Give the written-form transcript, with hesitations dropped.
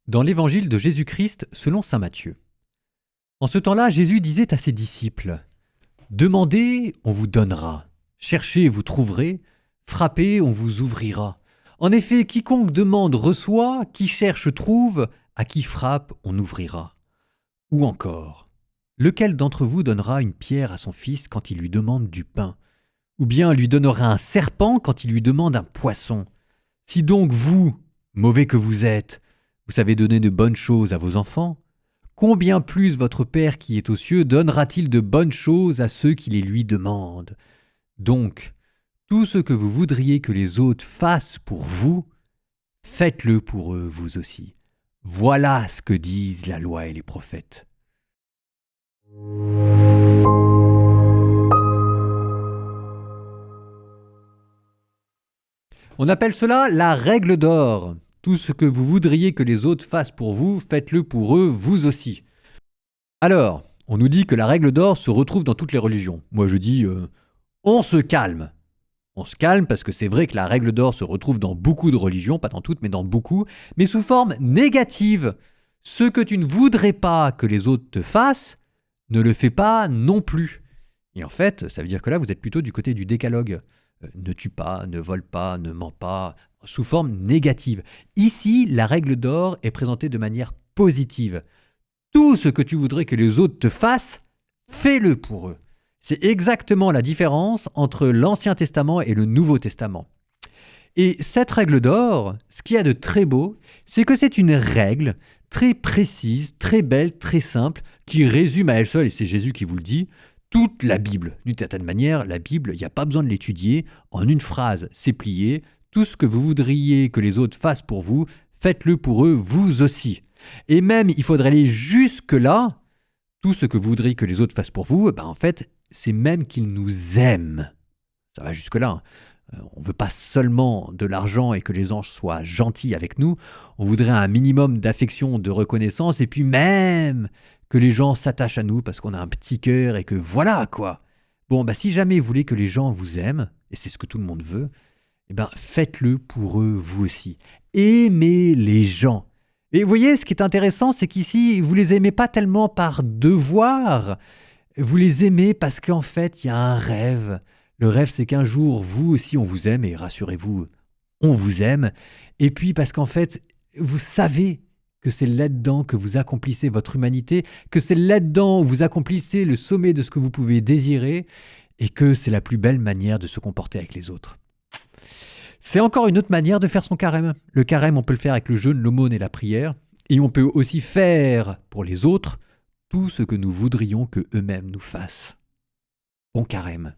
Dans l'évangile de Jésus-Christ selon saint Matthieu. En ce temps-là, Jésus disait à ses disciples : Demandez, on vous donnera. Cherchez, vous trouverez. Frappez, on vous ouvrira. En effet, quiconque demande reçoit, qui cherche trouve, à qui frappe, on ouvrira. Ou encore, lequel d'entre vous donnera une pierre à son fils quand il lui demande du pain ? Ou bien lui donnera un serpent quand il lui demande un poisson ? Si donc vous, mauvais que vous êtes, vous savez donner de bonnes choses à vos enfants, combien plus votre Père qui est aux cieux donnera-t-il de bonnes choses à ceux qui les lui demandent ? Donc, tout ce que vous voudriez que les autres fassent pour vous, faites-le pour eux vous aussi. Voilà ce que disent la loi et les prophètes. On appelle cela la règle d'or. Tout ce que vous voudriez que les autres fassent pour vous, faites-le pour eux vous aussi. Alors, on nous dit que la règle d'or se retrouve dans toutes les religions. Moi je dis, on se calme. On se calme parce que c'est vrai que la règle d'or se retrouve dans beaucoup de religions, pas dans toutes, mais dans beaucoup, mais sous forme négative. Ce que tu ne voudrais pas que les autres te fassent, ne le fais pas non plus. Et en fait, ça veut dire que là, vous êtes plutôt du côté du décalogue. Ne tue pas, ne vole pas, ne ment pas, sous forme négative. Ici, la règle d'or est présentée de manière positive. Tout ce que tu voudrais que les autres te fassent, fais-le pour eux. C'est exactement la différence entre l'Ancien Testament et le Nouveau Testament. Et cette règle d'or, ce qu'il y a de très beau, c'est que c'est une règle très précise, très belle, très simple, qui résume à elle seule, et c'est Jésus qui vous le dit, toute la Bible. D'une certaine manière, la Bible, il n'y a pas besoin de l'étudier. En une phrase, c'est plié. Tout ce que vous voudriez que les autres fassent pour vous, faites-le pour eux vous aussi. Et même, il faudrait aller jusque-là. Tout ce que vous voudriez que les autres fassent pour vous, en fait, c'est même qu'ils nous aiment. Ça va jusque-là. On ne veut pas seulement de l'argent et que les anges soient gentils avec nous. On voudrait un minimum d'affection, de reconnaissance, et puis même que les gens s'attachent à nous parce qu'on a un petit cœur et que voilà quoi. Bon, si jamais vous voulez que les gens vous aiment, et c'est ce que tout le monde veut, faites-le pour eux vous aussi. Aimez les gens. Et vous voyez, ce qui est intéressant, c'est qu'ici, vous les aimez pas tellement par devoir, vous les aimez parce qu'en fait, il y a un rêve. Le rêve, c'est qu'un jour, vous aussi, on vous aime, et rassurez-vous, on vous aime. Et puis parce qu'en fait, vous savez que c'est là-dedans que vous accomplissez votre humanité, que c'est là-dedans où vous accomplissez le sommet de ce que vous pouvez désirer, et que c'est la plus belle manière de se comporter avec les autres. C'est encore une autre manière de faire son carême. Le carême, on peut le faire avec le jeûne, l'aumône et la prière, et on peut aussi faire pour les autres tout ce que nous voudrions que eux-mêmes nous fassent. Bon carême.